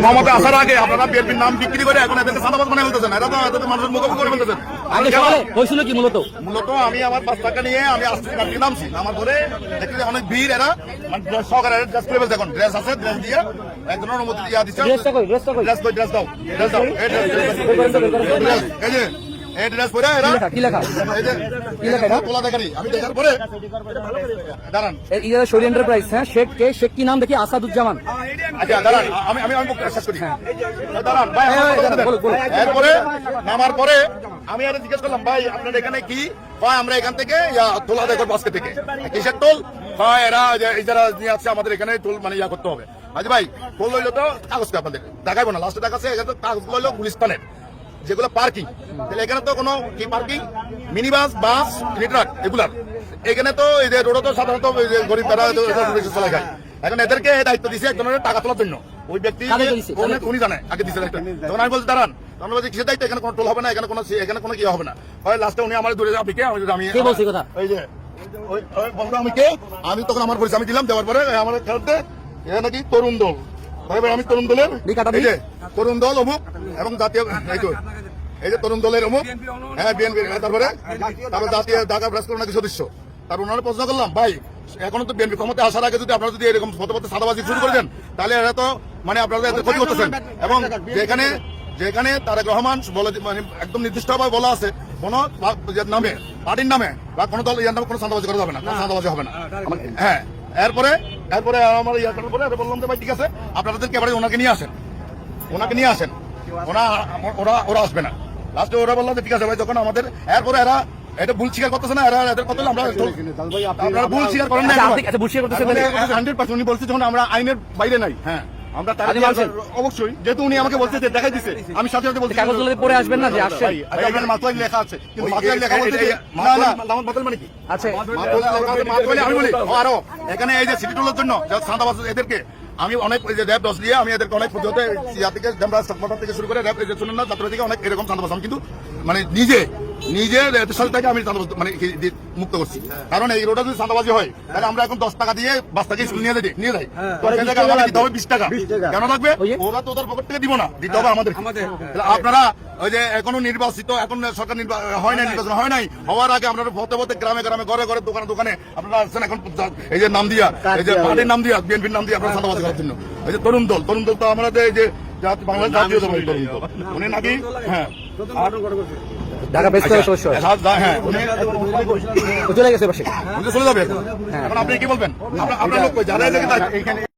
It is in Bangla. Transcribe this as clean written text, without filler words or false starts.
ক্ষমতা আসার আগে আপনারা বিএনপির নাম বিক্রি করে এখন এদেরকে সাদাবাদ বানিয়ে ফেলতেছেন, এরা তো এদের মানুষের মুখোমুখি করে ফেলতেছেন। হয়েছিল কি মূলত আমি আমার 5 টাকা নিয়ে আমি আসছি কাটতে নামছি, আমার ধরে দেখি যে অনেক ভিড়, এরা সহকারে ড্রেস করে ফেলছে, এখন ড্রেস আছে, ড্রেস দিয়ে একজনের অনুমতি দিয়ে দিচ্ছে, ড্রেস দাও, এই যে এই ড্রেস পরে এরা কি লেখা তোলা দেখারি আমি দেখার পরে দাঁড়ান শরী এন্টারপ্রাইজ, হ্যাঁ শেখ কে, শেখ কি নাম দেখি আসাদুজ্জামান। আচ্ছা দাঁড়ান, আমি শেষ করি, দাঁড়ান ভাই। এরপরে নামার পরে আমি আর জিজ্ঞেস করলাম, ভাই আপনার এখানে কি? ভাই আমরা এখান থেকে তোলা দেখো বাস্কে থেকে, কিসের টোল? ভাই এরা যারা নিয়ে আসছে আমাদের এখানে টোল মানে করতে হবে। আচ্ছা ভাই টোল লইলো তো কাগজ আপনাদের দেখাইবো না, লাস্টে দেখাচ্ছে এখানে তো কাগজ লইলো গুলিস্তানের যেগুলো পার্কিং, তাহলে এখানে তো কোনো কি পার্কিং মিনি বাস, বাস, ট্রাক এগুলার, এখানে তো এই যে রোড তো সাধারণত গরিব তারা চলে যায়। এখন এদেরকে দায়িত্ব দিচ্ছে একজনের টাকা তোলার জন্য, ওই ব্যক্তি উনি জানে আগে দিচ্ছে দায়িত্ব। তখন আমি বলছি দাঁড়ান, তখন বলছি কিসের দায়িত্ব, এখানে কোনো টোল হবে না, এখানে কোনো কি হবে না। হয় লাস্টে উনি আমার দূরে আপনি কে, আমি ওই যে বলতো আমি কে, আমি তখন আমার পরিচয় আমি দিলাম, দেওয়ার পরে আমার খেলতে এ নাকি তরুণ দল, আমি তরুণ দলের এই যে তরুণ দল অমুক এবং জাতীয় এই যে তরুণ দলের অমুক, হ্যাঁ বিএনপি, তারপরে জাতীয় ঢাকা প্রেস ক্লাব নাকি সদস্য। তার ওনারা প্রশ্ন করলাম, ভাই এখনো তো বিএনপি ক্ষমতা আসার আগে যদি আপনারা যদি এরকম পথে সাদাবাজি শুরু করে দেন, তাহলে এরা তো মানে আপনারা এদের ক্ষতি করতেছেন। এবং যেখানে তারেক রহমান বলে মানে একদম নির্দিষ্টভাবে বলা আছে, কোন নামে পার্টির নামে বা কোন দল ইয়ার নামে কোনো সাদাবাজি করা যাবে না, সাদাবাজি হবে না। হ্যাঁ এরপরে আমার ইয়া করার পরে বললাম যে ভাই ঠিক আছে আপনাদেরকে এবারে ওনাকে নিয়ে আসেন, ওরা আসবে না। লাস্টে ওরা বললো যে ঠিক আছে ভাই, যখন আমাদের এরপরে এরা এটা ভুল স্বীকার করতেছে না, এরা এদের কথা আমরা ভুল স্বীকার করেন না, 100% উনি বলছে যখন আমরা আইনের বাইরে নাই। হ্যাঁ আমরা অবশ্যই, যেহেতু উনি আমাকে বলছে যে দেখাই দিচ্ছে, আমি সাথে সাথে বলছি কাগজ পরে আসবেন না যে আসছে, আপনার মাথায় লেখা আছে, কিন্তু মাথায় লেখা বলতে মাতাল মানে কি? আচ্ছা আমি বলি আরো এখানে এই যে সিটি টোলের জন্য সাদাবাজ এদেরকে আমি অনেক র্যাব দশ দিয়ে আমি এদেরকে অনেক প্রতিহত থেকে থেকে শুরু করে র্যাব শুনুন না যাত্রা থেকে অনেক এরকম সাদাবাজ আমি কিন্তু মানে নিজের সাল থেকে আমি মানে মুক্ত করছি। কারণ এই রোডে যদি চাঁদাবাজি হয় তাহলে আমরা এখন 10 টাকা দিয়ে বাসটাকে স্কুল নিয়ে যাই দিতে হবে 20 টাকা, কেন লাগবে? ওরা তো ওদের পকেট থেকে দিব না, দিতে হবে আমাদের। আপনারা ওই যে এখনো নির্বাচিত, এখন সরকার হয় নাই, নির্বাচন হয় নাই, হওয়ার আগে আপনারা পথে গ্রামে ঘরে দোকানে আপনারা আসছেন এখন এই যে নাম দিয়া, এই যে পার্টির নাম দিয়া, বিএনপির নাম দিয়ে আপনারা চাঁদাবাজি করার জন্য। এই যে তরুণ দল তো আমাদের এই যে বাংলাদেশ জাতীয় দল উনি নাকি হ্যাঁ ঢাকা প্রেস ক্লাবের সদস্য, হ্যাঁ চলে গেছে, চলে যাবে। এখন আপনি কি বলবেন? আপনার লোক যারা